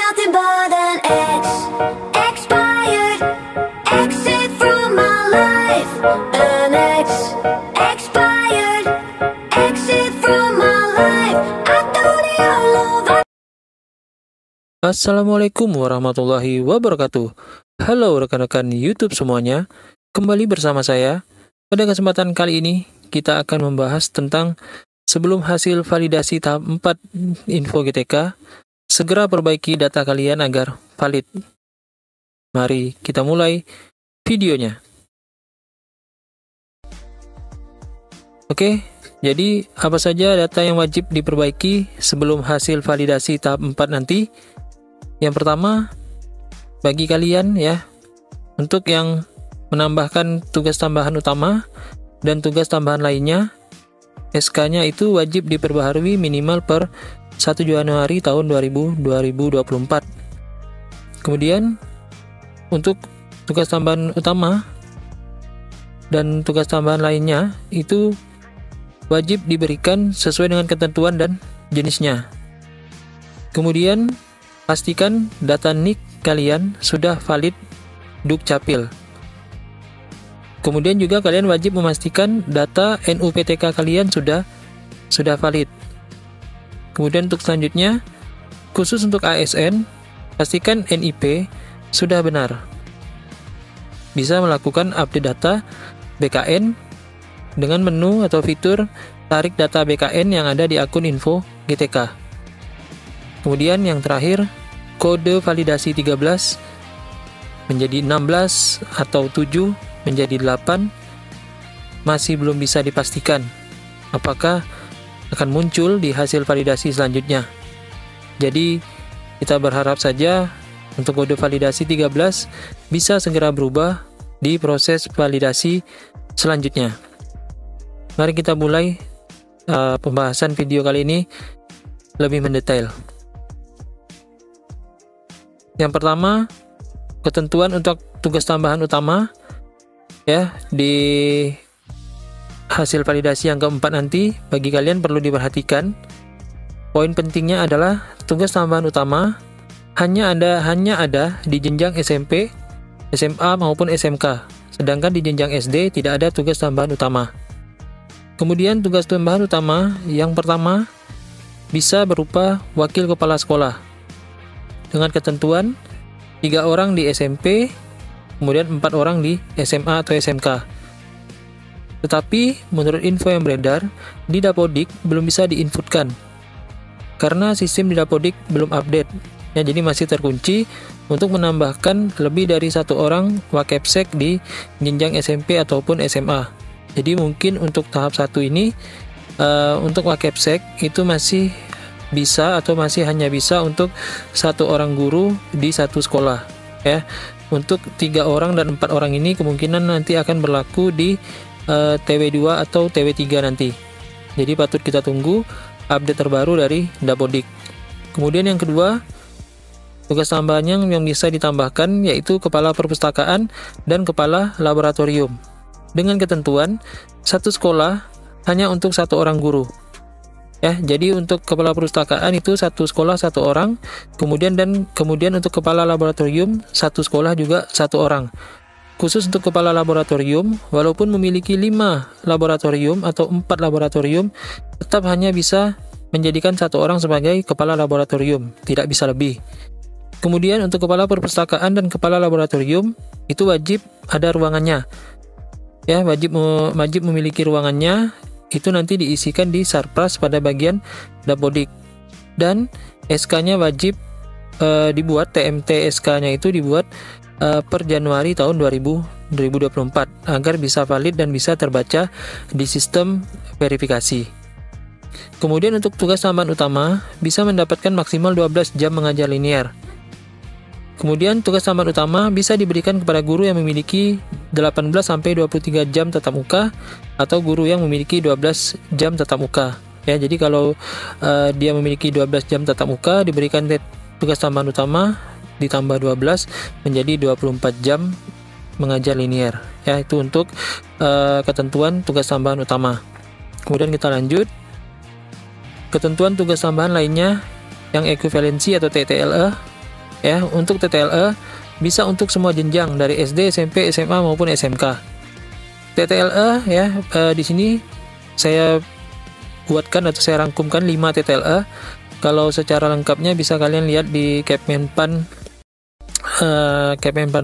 nothing but an ex, expired, exit from my life. An ex, expired, exit from my life. I thought your love. Assalamualaikum warahmatullahi wabarakatuh. Halo rekan-rekan YouTube semuanya, kembali bersama saya. Pada kesempatan kali ini, kita akan membahas tentang sebelum hasil validasi tahap 4 Info GTK, segera perbaiki data kalian agar valid. Mari kita mulai videonya. Oke, jadi apa saja data yang wajib diperbaiki sebelum hasil validasi tahap 4 nanti? Yang pertama, bagi kalian ya, untuk yang menambahkan tugas tambahan utama dan tugas tambahan lainnya, SK-nya itu wajib diperbaharui minimal per 1 Januari tahun 2024. Kemudian untuk tugas tambahan utama dan tugas tambahan lainnya itu wajib diberikan sesuai dengan ketentuan dan jenisnya. Kemudian pastikan data NIK kalian sudah valid Dukcapil. Kemudian juga kalian wajib memastikan data NUPTK kalian sudah valid. Kemudian untuk selanjutnya, khusus untuk ASN, pastikan NIP sudah benar. Bisa melakukan update data BKN dengan menu atau fitur tarik data BKN yang ada di akun Info GTK. Kemudian yang terakhir, kode validasi 13 menjadi 16 atau 7 menjadi 8 masih belum bisa dipastikan apakah akan muncul di hasil validasi selanjutnya. Jadi kita berharap saja untuk kode validasi 13 bisa segera berubah di proses validasi selanjutnya. Mari kita mulai pembahasan video kali ini lebih mendetail. Yang pertama, ketentuan untuk tugas tambahan utama ya di hasil validasi yang keempat nanti. Bagi kalian perlu diperhatikan, poin pentingnya adalah tugas tambahan utama hanya ada di jenjang SMP, SMA maupun SMK, sedangkan di jenjang SD tidak ada tugas tambahan utama. Kemudian tugas tambahan utama yang pertama bisa berupa wakil kepala sekolah dengan ketentuan 3 orang di SMP, kemudian 4 orang di SMA atau SMK. Tetapi menurut info yang beredar, di Dapodik belum bisa diinputkan karena sistem di Dapodik belum update ya, jadi masih terkunci untuk menambahkan lebih dari 1 orang Wakepsek di jenjang SMP ataupun SMA. Jadi mungkin untuk tahap 1 ini untuk Wakepsek itu masih bisa atau masih hanya bisa untuk 1 orang guru di 1 sekolah ya. Untuk 3 orang dan 4 orang ini kemungkinan nanti akan berlaku di TW2 atau TW3 nanti. Jadi patut kita tunggu update terbaru dari Dapodik. Kemudian yang kedua, tugas tambahannya yang bisa ditambahkan yaitu kepala perpustakaan dan kepala laboratorium. Dengan ketentuan 1 sekolah hanya untuk 1 orang guru. Ya, jadi untuk kepala perpustakaan itu 1 sekolah 1 orang, kemudian untuk kepala laboratorium 1 sekolah juga 1 orang. Khusus untuk kepala laboratorium, walaupun memiliki 5 laboratorium atau 4 laboratorium, tetap hanya bisa menjadikan 1 orang sebagai kepala laboratorium, tidak bisa lebih. Kemudian untuk kepala perpustakaan dan kepala laboratorium itu wajib ada ruangannya. Ya, wajib memiliki ruangannya. Itu nanti diisikan di Sarpras pada bagian Dapodik, dan SK-nya wajib dibuat, TMT SK-nya itu dibuat per Januari tahun 2024 agar bisa valid dan bisa terbaca di sistem verifikasi. Kemudian untuk tugas tambahan utama bisa mendapatkan maksimal 12 jam mengajar linear. Kemudian tugas tambahan utama bisa diberikan kepada guru yang memiliki 18-23 jam tatap muka atau guru yang memiliki 12 jam tatap muka. Ya, jadi kalau dia memiliki 12 jam tatap muka, diberikan tugas tambahan utama ditambah 12 menjadi 24 jam mengajar linear. Ya, itu untuk ketentuan tugas tambahan utama. Kemudian kita lanjut. Ketentuan tugas tambahan lainnya yang ekuivalensi atau TTLE ya. Untuk TTLE bisa untuk semua jenjang dari SD, SMP, SMA maupun SMK. TTLE ya, di sini saya buatkan atau saya rangkumkan 5 TTLE. Kalau secara lengkapnya bisa kalian lihat di Kemenpan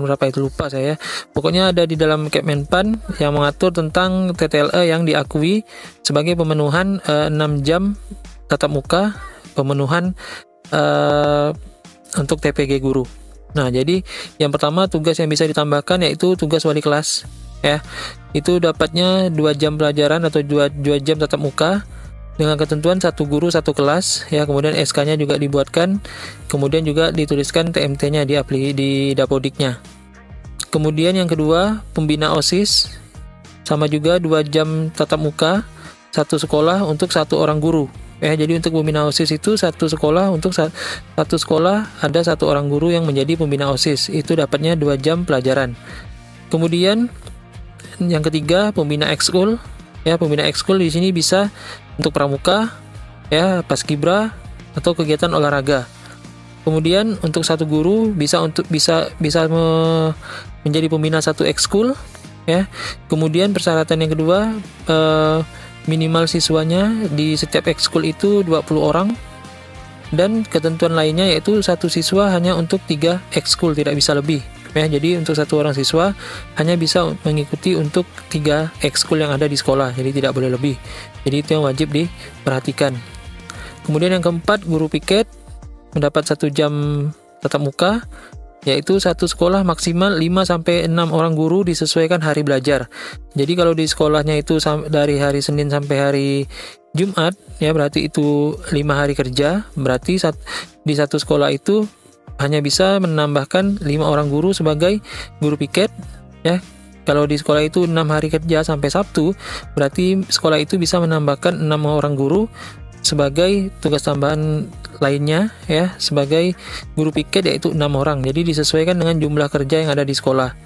berapa itu lupa saya. Pokoknya ada di dalam Kemenpan yang mengatur tentang TTLE yang diakui sebagai pemenuhan 6 jam tatap muka, pemenuhan untuk TPG guru. Nah, jadi yang pertama tugas yang bisa ditambahkan yaitu tugas wali kelas ya. Itu dapatnya 2 jam pelajaran atau 2 jam tatap muka dengan ketentuan 1 guru 1 kelas ya. Kemudian SK-nya juga dibuatkan, kemudian juga dituliskan TMT-nya di Dapodiknya. Kemudian yang kedua, pembina OSIS sama juga 2 jam tatap muka, 1 sekolah untuk 1 orang guru. Jadi untuk pembina OSIS itu 1 sekolah untuk 1 sekolah ada 1 orang guru yang menjadi pembina OSIS. Itu dapatnya 2 jam pelajaran. Kemudian yang ketiga, pembina ekskul. Ya, pembina ekskul di sini bisa untuk pramuka, ya, paskibra atau kegiatan olahraga. Kemudian untuk 1 guru bisa menjadi pembina 1 ekskul, ya. Kemudian persyaratan yang kedua, minimal siswanya di setiap ekskul itu 20 orang, dan ketentuan lainnya yaitu 1 siswa hanya untuk 3 ekskul, tidak bisa lebih ya. Jadi untuk 1 orang siswa hanya bisa mengikuti untuk 3 ekskul yang ada di sekolah, jadi tidak boleh lebih. Jadi itu yang wajib diperhatikan. Kemudian yang keempat, guru piket mendapat 1 jam tatap muka, yaitu 1 sekolah maksimal 5-6 orang guru disesuaikan hari belajar. Jadi kalau di sekolahnya itu dari hari Senin sampai hari Jumat, ya berarti itu 5 hari kerja, berarti di 1 sekolah itu hanya bisa menambahkan 5 orang guru sebagai guru piket, ya. Kalau di sekolah itu 6 hari kerja sampai Sabtu, berarti sekolah itu bisa menambahkan 6 orang guru sebagai tugas tambahan lainnya ya, sebagai guru piket, yaitu 6 orang. Jadi disesuaikan dengan jumlah kerja yang ada di sekolah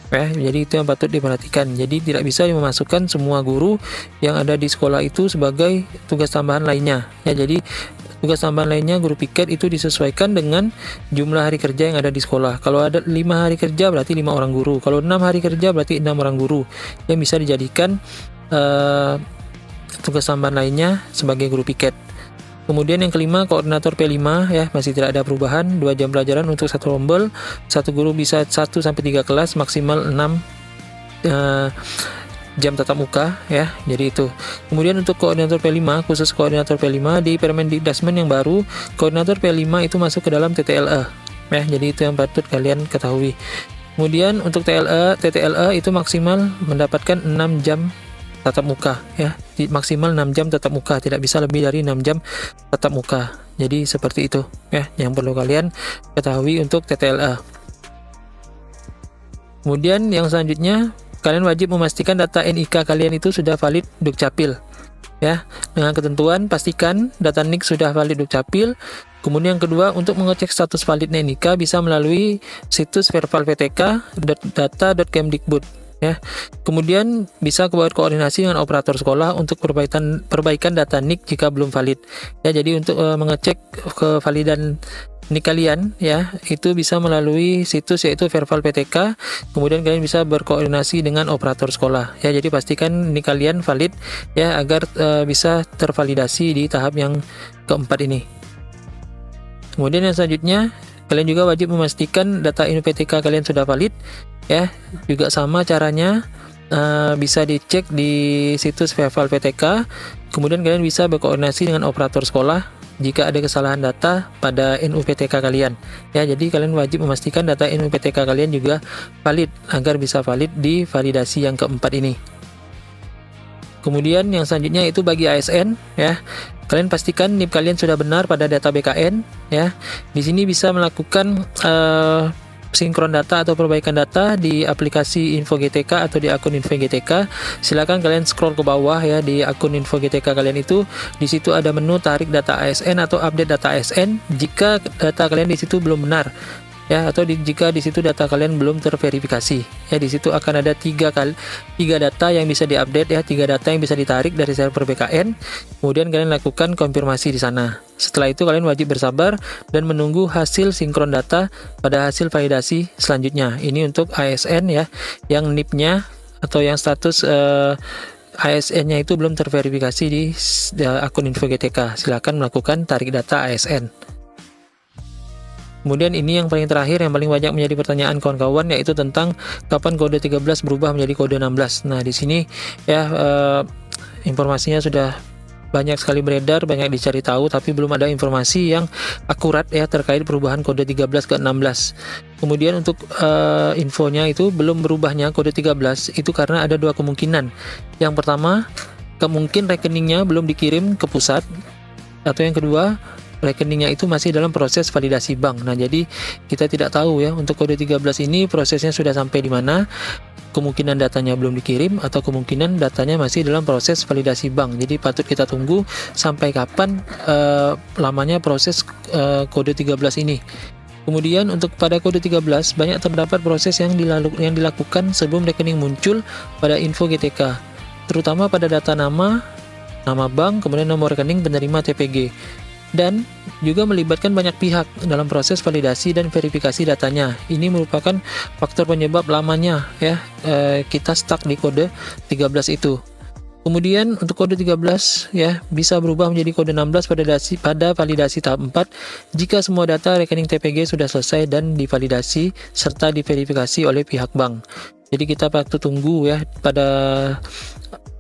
ya. Jadi itu yang patut diperhatikan. Jadi tidak bisa memasukkan semua guru yang ada di sekolah itu sebagai tugas tambahan lainnya ya. Jadi tugas tambahan lainnya guru piket itu disesuaikan dengan jumlah hari kerja yang ada di sekolah. Kalau ada 5 hari kerja berarti 5 orang guru. Kalau 6 hari kerja berarti 6 orang guru yang bisa dijadikan tugas tambahan lainnya sebagai guru piket. Kemudian yang kelima, koordinator P5 ya, masih tidak ada perubahan. 2 jam pelajaran untuk 1 rombel, 1 guru bisa 1-3 kelas, maksimal 6 jam tatap muka ya. Jadi itu. Kemudian untuk koordinator P5, khusus koordinator P5 di Permendikdasmen yang baru, koordinator P5 itu masuk ke dalam TTLE ya. Jadi itu yang patut kalian ketahui. Kemudian untuk TTLE itu maksimal mendapatkan 6 jam tatap muka ya, maksimal 6 jam tatap muka, tidak bisa lebih dari 6 jam tatap muka. Jadi seperti itu ya yang perlu kalian ketahui untuk TTLE. Kemudian yang selanjutnya, kalian wajib memastikan data NIK kalian itu sudah valid Dukcapil ya. Dengan ketentuan pastikan data NIK sudah valid Dukcapil. Kemudian yang kedua, untuk mengecek status validnya NIK bisa melalui situs vervalptk.data.kemdikbud ya. Kemudian bisa buat koordinasi dengan operator sekolah untuk perbaikan data NIK jika belum valid ya. Jadi untuk mengecek kevalidan NIK kalian ya, itu bisa melalui situs yaitu vervalptk. Kemudian kalian bisa berkoordinasi dengan operator sekolah ya. Jadi pastikan NIK kalian valid ya, agar bisa tervalidasi di tahap yang keempat ini. Kemudian yang selanjutnya, kalian juga wajib memastikan data INUPTK kalian sudah valid ya. Juga sama caranya, bisa dicek di situs vervalptk. Kemudian kalian bisa berkoordinasi dengan operator sekolah jika ada kesalahan data pada NUPTK kalian ya. Jadi kalian wajib memastikan data NUPTK kalian juga valid agar bisa valid di validasi yang keempat ini. Kemudian yang selanjutnya itu bagi ASN ya. Kalian pastikan NIP kalian sudah benar pada data BKN ya. Di sini bisa melakukan sinkron data atau perbaikan data di aplikasi InfoGTK atau di akun InfoGTK. Silakan kalian scroll ke bawah ya di akun InfoGTK kalian itu. Di situ ada menu tarik data ASN atau update data ASN. Jika data kalian di situ belum benar ya, atau jika di situ data kalian belum terverifikasi. Ya, di situ akan ada tiga data yang bisa diupdate ya, 3 data yang bisa ditarik dari server BKN. Kemudian kalian lakukan konfirmasi di sana. Setelah itu kalian wajib bersabar dan menunggu hasil sinkron data pada hasil validasi selanjutnya. Ini untuk ASN ya, yang NIP-nya atau yang status ASN-nya itu belum terverifikasi di akun InfoGTK. Silakan melakukan tarik data ASN. Kemudian ini yang paling terakhir, yang paling banyak menjadi pertanyaan kawan-kawan, yaitu tentang kapan kode 13 berubah menjadi kode 16. Nah, di sini ya informasinya sudah banyak sekali beredar, banyak dicari tahu, tapi belum ada informasi yang akurat ya terkait perubahan kode 13 ke 16. Kemudian untuk infonya itu belum berubahnya kode 13 itu karena ada 2 kemungkinan. Yang pertama, kemungkinan rekeningnya belum dikirim ke pusat, atau yang kedua, rekeningnya itu masih dalam proses validasi bank. Nah, jadi kita tidak tahu ya untuk kode 13 ini prosesnya sudah sampai di mana. Kemungkinan datanya belum dikirim atau kemungkinan datanya masih dalam proses validasi bank. Jadi patut kita tunggu sampai kapan lamanya proses kode 13 ini. Kemudian untuk pada kode 13 banyak terdapat proses yang dilakukan sebelum rekening muncul pada info GTK, terutama pada data nama bank, kemudian nomor rekening penerima TPG. Dan juga melibatkan banyak pihak dalam proses validasi dan verifikasi datanya. Ini merupakan faktor penyebab lamanya ya kita stuck di kode 13 itu. Kemudian untuk kode 13 ya bisa berubah menjadi kode 16 pada validasi tahap 4 jika semua data rekening TPG sudah selesai dan divalidasi serta diverifikasi oleh pihak bank. Jadi kita patut tunggu ya pada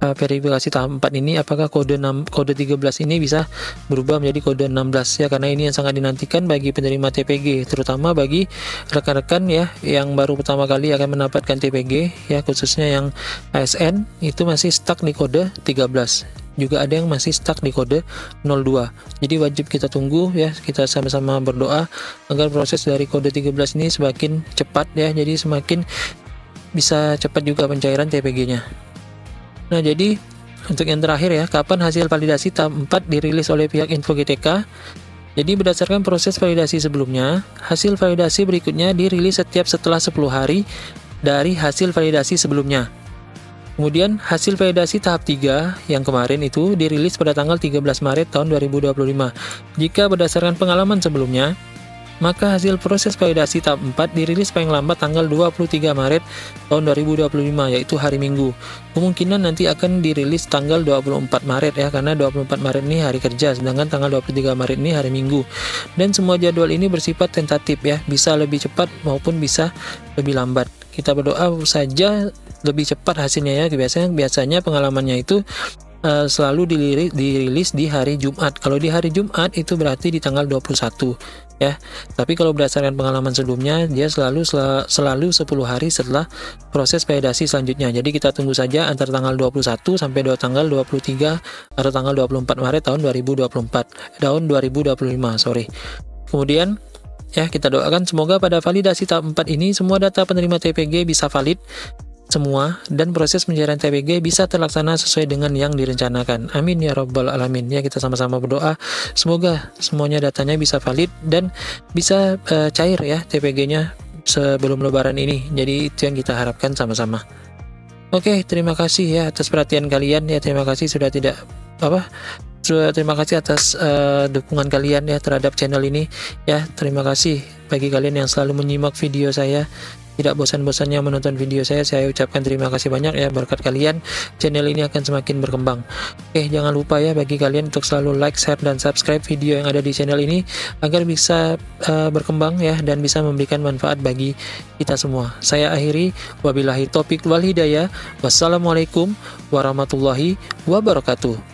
verifikasi tahap 4 ini apakah kode 13 ini bisa berubah menjadi kode 16 ya, karena ini yang sangat dinantikan bagi penerima TPG, terutama bagi rekan-rekan ya yang baru pertama kali akan mendapatkan TPG ya, khususnya yang ASN itu masih stuck di kode 13. Juga ada yang masih stuck di kode 02. Jadi wajib kita tunggu ya, kita sama-sama berdoa agar proses dari kode 13 ini semakin cepat ya, jadi semakin bisa cepat juga pencairan TPG-nya. Nah, jadi untuk yang terakhir ya, kapan hasil validasi tahap 4 dirilis oleh pihak InfoGTK? Jadi berdasarkan proses validasi sebelumnya, hasil validasi berikutnya dirilis setelah 10 hari dari hasil validasi sebelumnya. Kemudian hasil validasi tahap 3 yang kemarin itu dirilis pada tanggal 13 Maret tahun 2025. Jika berdasarkan pengalaman sebelumnya, maka hasil proses validasi tahap 4 dirilis paling lambat tanggal 23 Maret tahun 2025, yaitu hari Minggu. Kemungkinan nanti akan dirilis tanggal 24 Maret ya, karena 24 Maret ini hari kerja, sedangkan tanggal 23 Maret ini hari Minggu. Dan semua jadwal ini bersifat tentatif ya, bisa lebih cepat maupun bisa lebih lambat. Kita berdoa saja lebih cepat hasilnya ya. Biasanya pengalamannya itu selalu dirilis di hari Jumat. Kalau di hari Jumat itu berarti di tanggal 21 ya. Tapi kalau berdasarkan pengalaman sebelumnya, dia selalu 10 hari setelah proses validasi selanjutnya. Jadi kita tunggu saja antara tanggal 21 sampai tanggal 23 atau tanggal 24 Maret tahun 2025, sorry. Kemudian ya, kita doakan semoga pada validasi tahap 4 ini semua data penerima TPG bisa valid semua dan proses pencairan TPG bisa terlaksana sesuai dengan yang direncanakan. Amin ya rabbal alamin. Ya, kita sama-sama berdoa semoga semuanya datanya bisa valid dan bisa cair ya TPG-nya sebelum lebaran ini. Jadi itu yang kita harapkan sama-sama. Oke, terima kasih ya atas perhatian kalian ya. Terima kasih terima kasih atas dukungan kalian ya terhadap channel ini ya. Terima kasih bagi kalian yang selalu menyimak video saya, tidak bosan-bosannya menonton video saya ucapkan terima kasih banyak ya. Berkat kalian channel ini akan semakin berkembang. Oke, jangan lupa ya bagi kalian untuk selalu like, share, dan subscribe video yang ada di channel ini agar bisa berkembang ya dan bisa memberikan manfaat bagi kita semua. Saya akhiri, wabillahi taufiq wal hidayah. Wassalamualaikum warahmatullahi wabarakatuh.